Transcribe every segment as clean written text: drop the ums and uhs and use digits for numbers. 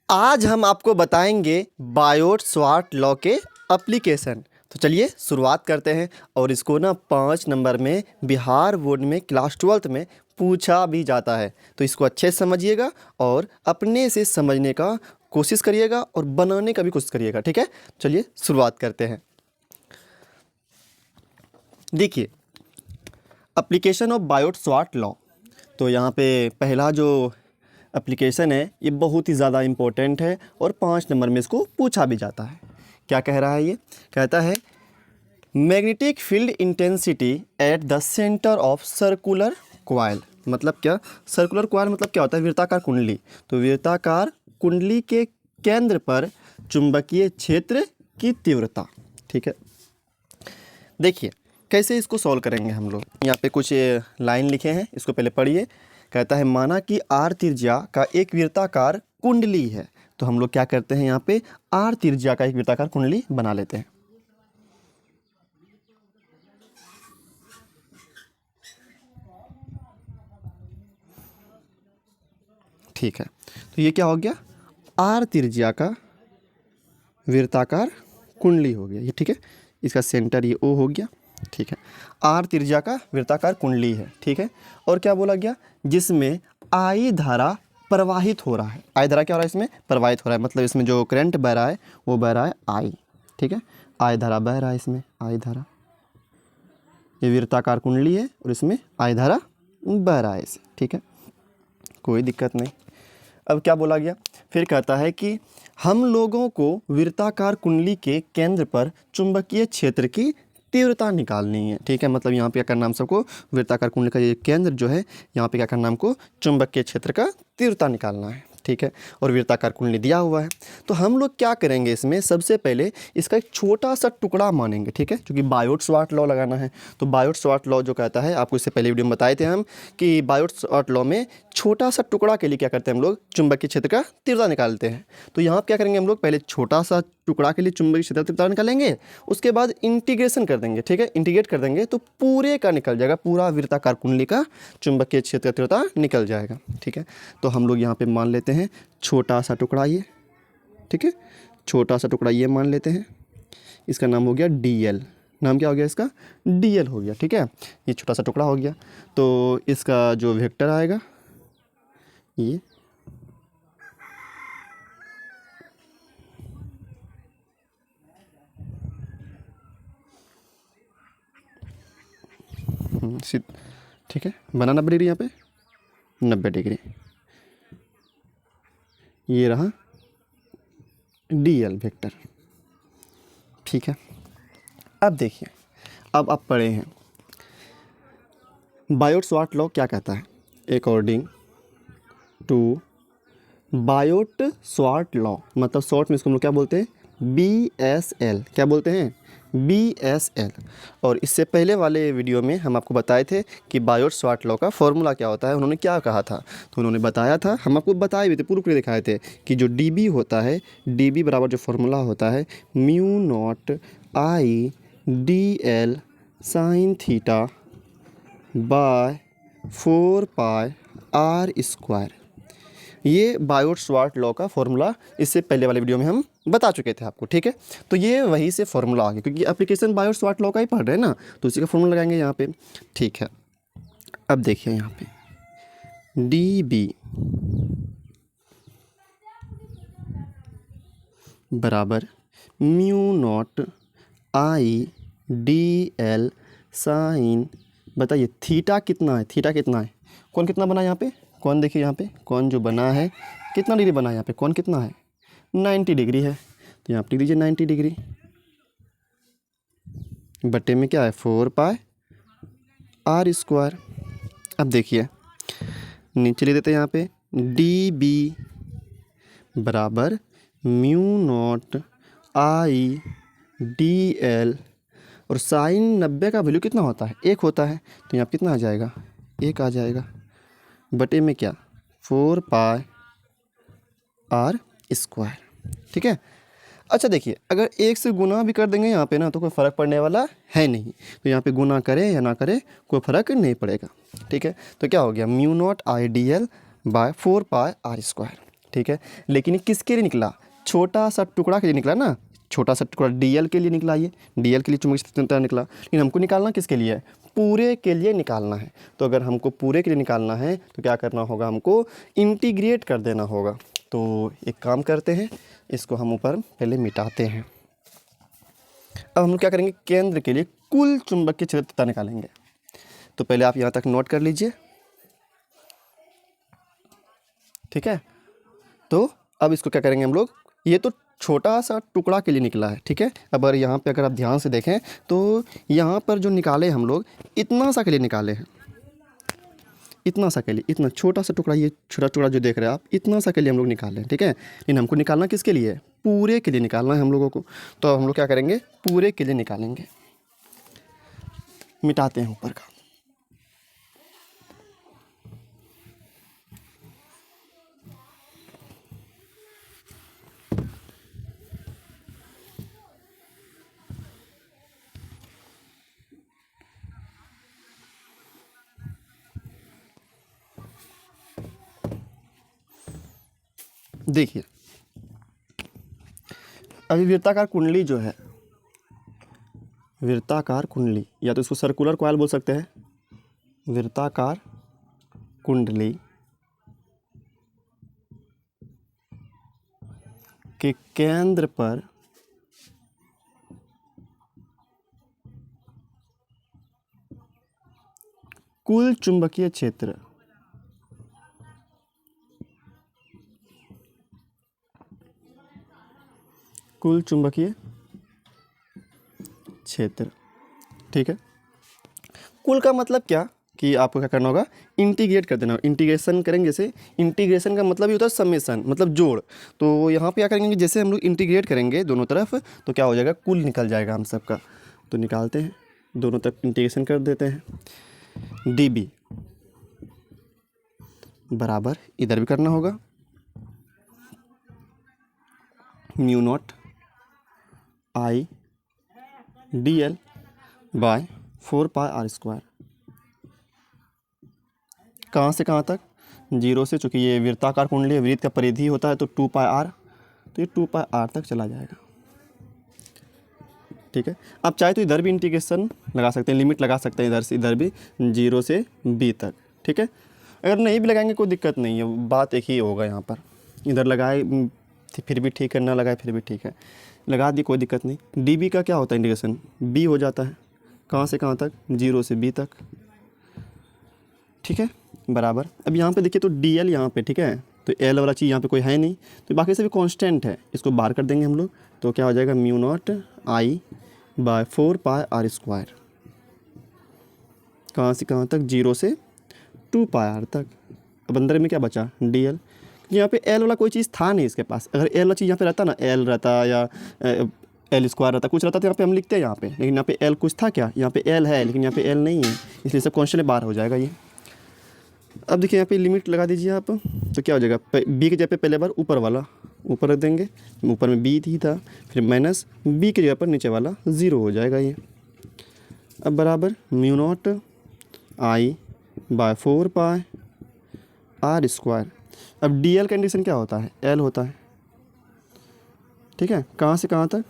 आज हम आपको बताएंगे बायोट-स्वार्ट लॉ के एप्लीकेशन। तो चलिए शुरुआत करते हैं। और इसको ना 5 नंबर में बिहार बोर्ड में क्लास 12th में पूछा भी जाता है। तो इसको अच्छे से समझिएगा और अपने से समझने का कोशिश करिएगा और बनाने का भी कोशिश करिएगा, ठीक है। चलिए शुरुआत करते हैं। देखिए, एप्लीकेशन ऑफ बायोट-स्वार्ट लॉ। तो यहाँ पे पहला जो एप्लीकेशन है ये बहुत ही ज़्यादा इम्पोर्टेंट है और 5 नंबर में इसको पूछा भी जाता है। क्या कह रहा है ये? कहता है magnetic field intensity at the centre of circular coil. मतलब क्या? सर्कुलर कॉइल मतलब क्या होता है? वृत्ताकार कुंडली। तो वृत्ताकार कुंडली के केंद्र पर चुंबकीय क्षेत्र की तीव्रता, ठीक है। देखिए कैसे इसको सॉल्व करेंगे हम लोग। यहाँ पे कुछ लाइन लिखे हैं, इसको पहले पढ़िए। कहता है माना कि आर त्रिज्या का एक वृत्ताकार कुंडली है। तो हम लोग क्या करते हैं, यहाँ पे आर त्रिज्या का एक वृत्ताकार कुंडली बना लेते हैं। ठीक है, तो ये क्या हो गया? आर त्रिज्या का वृत्ताकार कुंडली हो गया ये, ठीक है। इसका सेंटर ये ओ हो गया, ठीक है। आर त्रिज्या का वृत्ताकार कुंडली है, ठीक है। और क्या बोला गया? जिसमें आई धारा प्रवाहित हो रहा है। आई धारा क्या हो रहा है? इसमें प्रवाहित हो रहा है, मतलब इसमें जो करंट बह रहा है वो बह रहा है आई, ठीक है। आई धारा बह रहा है इसमें, आई धारा। ये वृत्ताकार कुंडली है और इसमें आई धारा बह रहा है इसे, ठीक है। कोई दिक्कत नहीं। अब क्या बोला गया? फिर कहता है कि हम लोगों को वृत्ताकार कुंडली के केंद्र पर चुंबकीय क्षेत्र की तीव्रता निकालनी है, ठीक है। मतलब यहाँ पे क्या करना हम सबको? वृत्ताकार कुंडली का ये केंद्र जो है यहाँ पे क्या करना हमको? चुंबकीय क्षेत्र का तीव्रता निकालना है, ठीक है। और वृत्ताकार कुंडली दिया हुआ है। तो हम लोग क्या करेंगे इसमें? सबसे पहले इसका एक छोटा सा टुकड़ा मानेंगे, ठीक है। क्योंकि बायोट-स्वार्ट लॉ लगाना है। तो बायोट-स्वार्ट लॉ जो कहता है, आपको इससे पहले वीडियो में बताए थे हम कि बायोट-स्वार्ट लॉ में छोटा सा टुकड़ा के लिए क्या करते हैं हम लोग? चुंबकीय क्षेत्र का तीव्रता निकालते हैं। तो यहाँ क्या करेंगे हम लोग? पहले छोटा सा टुकड़ा के लिए चुंबकीय क्षेत्र तीव्रता निकालेंगे, उसके बाद इंटीग्रेशन कर देंगे, ठीक है। इंटीग्रेट कर देंगे तो पूरे का निकल जाएगा, पूरा वृत्ताकार कुंडली का चुंबकीय क्षेत्र तीव्रता निकल जाएगा, ठीक है। तो हम लोग यहाँ पे मान लेते हैं छोटा सा टुकड़ा ये, ठीक है। छोटा सा टुकड़ा ये मान लेते हैं। इसका नाम हो गया DL। नाम क्या हो गया इसका? DL हो गया, ठीक है। ये छोटा सा टुकड़ा हो गया। तो इसका जो वेक्टर आएगा ये ठीक है। बना 90 डिग्री, यहाँ पे 90 डिग्री। ये रहा DL वेक्टर, ठीक है। अब देखिए, अब आप पढ़े हैं बायोट-स्वार्ट लॉ क्या कहता है? अकॉर्डिंग टू बायोट-स्वार्ट लॉ, मतलब शॉर्ट में इसको हम लोग क्या बोलते हैं? BSL। क्या बोलते हैं? BSL। और इससे पहले वाले वीडियो में हम आपको बताए थे कि बायोट-स्वार्ट लॉ का फॉर्मूला क्या होता है, उन्होंने क्या कहा था। तो उन्होंने बताया था, हम आपको बताए भी थे, पूरे दिखाए थे कि जो DB होता है, DB बराबर जो फॉर्मूला होता है mu naught I DL sine theta by 4 pi R square. ये बायोट-स्वार्ट लॉ का फॉर्मूला इससे पहले वाले वीडियो में हम बता चुके थे आपको, ठीक है। तो ये वही से फॉर्मूला आ गया, क्योंकि एप्लीकेशन बायोट-स्वार्ट लॉ का ही पढ़ रहे हैं ना, तो उसी का फॉर्मूला लगाएंगे यहाँ पे, ठीक है। अब देखिए यहाँ पे DB बराबर mu naught I DL sine, बताइए थीटा कितना है? थीटा कितना है? कौन कितना बना है यहाँ पे? कौन देखिए यहाँ पे कौन जो बना है, कितना डिग्री बना है यहाँ पे? कौन कितना है? 90 डिग्री है। तो यहाँ पे लिख दीजिए 90 डिग्री बटे में क्या है? 4 पाई R स्क्वायर। अब देखिए नीचे लिख देते हैं यहाँ पे DB बराबर म्यू नॉट I DL, और साइन 90 का वैल्यू कितना होता है? 1 होता है। तो यहाँ कितना आ जाएगा? 1 आ जाएगा बटे में क्या? 4 पाई R स्क्वायर, ठीक है। अच्छा देखिए, अगर 1 से गुना भी कर देंगे यहाँ पे ना, तो कोई फ़र्क पड़ने वाला है नहीं। तो यहाँ पे गुना करे या ना करे कोई फ़र्क नहीं पड़ेगा, ठीक है। तो क्या हो गया? Mu naught I DL by 4 pi R square. ठीक है। लेकिन ये किसके लिए निकला, छोटा सा टुकड़ा के लिए निकला ना, छोटा सा टुकड़ा डीएल के लिए निकला, ये डीएल के लिए चुंबकीय स्वतंत्रता निकला। लेकिन हमको निकालना किसके लिए है, पूरे के लिए निकालना है। तो अगर हमको पूरे के लिए निकालना है तो क्या करना होगा, हमको इंटीग्रेट कर देना होगा। तो एक काम करते हैं, इसको हम ऊपर पहले मिटाते हैं। अब हम लोग क्या करेंगे, केंद्र के लिए कुल चुंबकीय क्षेत्रता निकालेंगे। तो पहले आप यहाँ तक नोट कर लीजिए, ठीक है। तो अब इसको क्या करेंगे हम लोग, ये तो छोटा सा टुकड़ा के लिए निकला है, ठीक है। अब अगर यहाँ पे अगर आप ध्यान से देखें तो यहाँ पर जो निकाले हम लोग इतना सा के लिए निकाले हैं, इतना सा के लिए, इतना छोटा सा टुकड़ा, ये छोटा टुकड़ा जो देख रहे हैं आप, इतना सा के लिए हम लोग निकाले हैं, ठीक है। लेकिन हमको निकालना किसके लिए है, पूरे के लिए निकालना है हम लोगों को। तो हम लोग क्या करेंगे, पूरे के लिए निकालेंगे। मिटाते हैं ऊपर का। देखिए अभी वृत्ताकार कुंडली जो है, वृत्ताकार कुंडली, या तो इसको सर्कुलर कॉइल बोल सकते हैं, वृत्ताकार कुंडली के केंद्र पर कुल चुंबकीय क्षेत्र कुल चुंबकीय क्षेत्र, ठीक है। कुल का मतलब क्या कि आपको क्या करना होगा, इंटीग्रेट कर देना। इंटीग्रेशन करेंगे, जैसे इंटीग्रेशन का मतलब ये होता है समेसन, मतलब जोड़। तो यहाँ पे क्या करेंगे कि जैसे हम लोग इंटीग्रेट करेंगे दोनों तरफ तो क्या हो जाएगा, कुल निकल जाएगा हम सबका। तो निकालते हैं, दोनों तरफ इंटीग्रेशन कर देते हैं। डी बी बराबर, इधर भी करना होगा, mu not I D L by 4πr²। कहाँ से कहाँ तक, जीरो से, चूँकि ये वृत्ताकार कुंडली है, वृत्त का परिधि होता है तो 2πr, तो ये 2πr तक चला जाएगा, ठीक है। आप चाहे तो इधर भी इंटीग्रेशन लगा सकते हैं, लिमिट लगा सकते हैं इधर से इधर भी, 0 से b तक, ठीक है। अगर नहीं भी लगाएंगे कोई दिक्कत नहीं है, बात एक ही होगा यहाँ पर। इधर लगाए फिर भी ठीक है, ना लगाए फिर भी ठीक है, लगा दी कोई दिक्कत नहीं। डी का क्या होता है इंटीग्रेशन, b हो जाता है, कहाँ से कहाँ तक, 0 से b तक, ठीक है, बराबर। अब यहाँ पे देखिए तो डी एल यहाँ पे, ठीक है, तो एल वाला चीज़ यहाँ पे कोई है नहीं, तो बाकी सभी कांस्टेंट है, इसको बाहर कर देंगे हम लोग। तो क्या हो जाएगा, mu not I bye 4πr²। कहाँ से कहाँ तक, 0 से 2πr तक। अब अंदर में क्या बचा, डी एल। यहाँ पे एल वाला कोई चीज़ था नहीं इसके पास, अगर एल वाला चीज़ यहाँ पे रहता ना, एल रहता या L² रहता, कुछ रहता तो यहाँ पे हम लिखते हैं यहाँ पे, लेकिन यहाँ पे एल कुछ था क्या, यहाँ पे एल है लेकिन यहाँ पे एल नहीं है, इसलिए सब कांस्टेंट बाहर हो जाएगा ये। अब देखिए यहाँ पे लिमिट लगा दीजिए आप, तो क्या हो जाएगा, बी की जगह पे पहले बार ऊपर वाला ऊपर रख देंगे, ऊपर में बी ही था, फिर माइनस बी की जगह पर नीचे वाला 0 हो जाएगा ये। अब बराबर mu not I bye 4πr²। अब डी एल कंडीशन क्या होता है, एल होता है, ठीक है। कहाँ से कहाँ तक,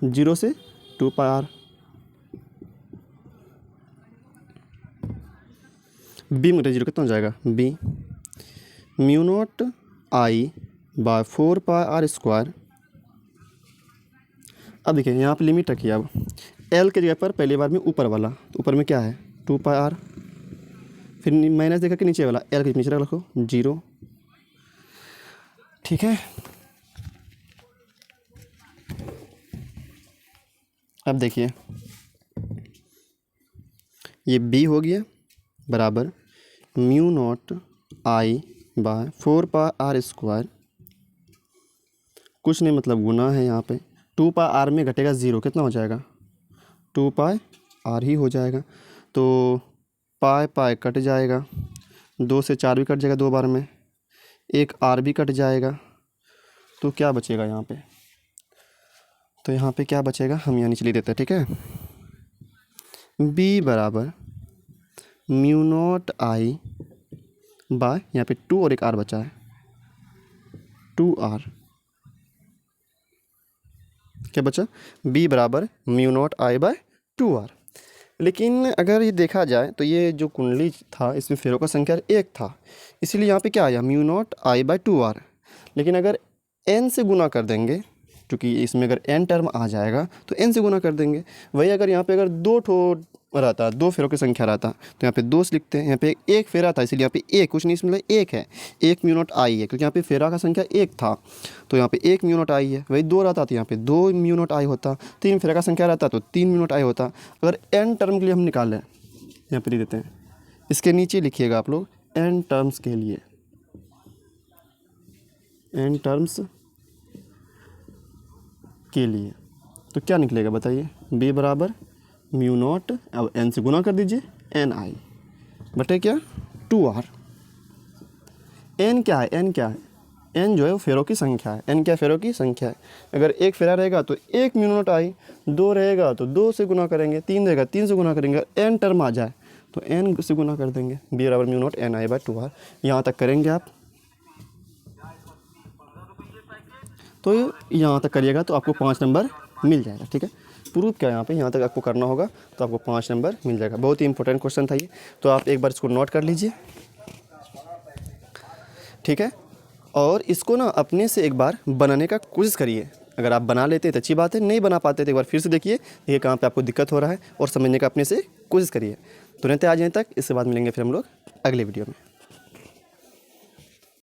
0 से 2πr। बी में 0 कितना हो जाएगा, B mu not I bye 4πr²। अब देखिए यहाँ पे लिमिट रखिए, अब एल के जगह पर पहली बार में ऊपर वाला, तो ऊपर में क्या है 2πr, फिर माइनस देखा कि नीचे वाला, एल के नीचे रखो 0, ठीक है। अब देखिए ये b हो गया बराबर mu not I bye 4πr²। कुछ नहीं मतलब गुना है यहाँ पे, 2πr में घटेगा 0, कितना हो जाएगा, 2πr ही हो जाएगा। तो पाई पाई कट जाएगा, 2 से 4 भी कट जाएगा 2 बार में, एक r भी कट जाएगा, तो क्या बचेगा यहाँ पे, तो यहाँ पे क्या बचेगा, हम यहाँ नीचे लिख देते हैं, ठीक है। b बराबर म्यू नॉट आई बाय, यहाँ पे 2 और एक r बचा है, 2r। क्या बचा, b बराबर mu not I by 2r। लेकिन अगर ये देखा जाए तो ये जो कुंडली था इसमें फेरों का संख्या 1 था, इसीलिए यहाँ पे क्या आया mu not I by 2r। लेकिन अगर n से गुना कर देंगे, क्योंकि इसमें अगर n टर्म आ जाएगा तो n से गुना कर देंगे। वही अगर यहाँ पे अगर 2 ठो रहता, 2 फेरों की संख्या रहता तो यहाँ पे 2 से लिखते हैं। यहाँ पे एक फेरा था इसीलिए यहाँ पे एक कुछ नहीं, इसमें एक है, 1 म्यू नॉट आई है, क्योंकि यहाँ पे फेरा का संख्या 1 था तो यहाँ पे 1 म्यू नॉट आई है। वही 2 रहता तो यहाँ पे 2 म्यू नॉट आई होता, 3 फेरा का संख्या रहता तो 3 म्यू नॉट आई होता। अगर n टर्म के लिए हम निकालें, यहाँ पे दे देते हैं, इसके नीचे लिखिएगा आप लोग n टर्म्स के लिए, n टर्म्स के लिए तो क्या निकलेगा बताइए, b बराबर म्यू नॉट, अब n से गुना कर दीजिए एन आई बटे क्या 2r। n क्या है, n क्या है, n जो है वो फेरों की संख्या है, n क्या फेरों की संख्या है। अगर एक फेरा रहेगा तो 1 म्यू नॉट आई, 2 रहेगा तो 2 से गुना करेंगे, 3 रहेगा 3 से गुना करेंगे, n टर्म आ जाए तो n से गुना कर देंगे, b बराबर mu naught n I by 2r। यहाँ तक करेंगे आप, तो यहाँ तक करिएगा तो आपको 5 नंबर मिल जाएगा। ठीक है, प्रूफ क्या यहाँ पे, यहाँ तक आपको करना होगा तो आपको 5 नंबर मिल जाएगा। बहुत ही इंपॉर्टेंट क्वेश्चन था ये, तो आप एक बार इसको नोट कर लीजिए। ठीक है, और इसको ना अपने से एक बार बनाने का कोशिश करिए। अगर आप बना लेते हैं तो अच्छी बात है, नहीं बना पाते तो एक बार फिर से देखिए ये कहाँ पे आपको दिक्कत हो रहा है और समझने का अपने से कोशिश करिए। तुरंत आज यहीं तक, इसके बाद मिलेंगे फिर हम लोग अगले वीडियो में।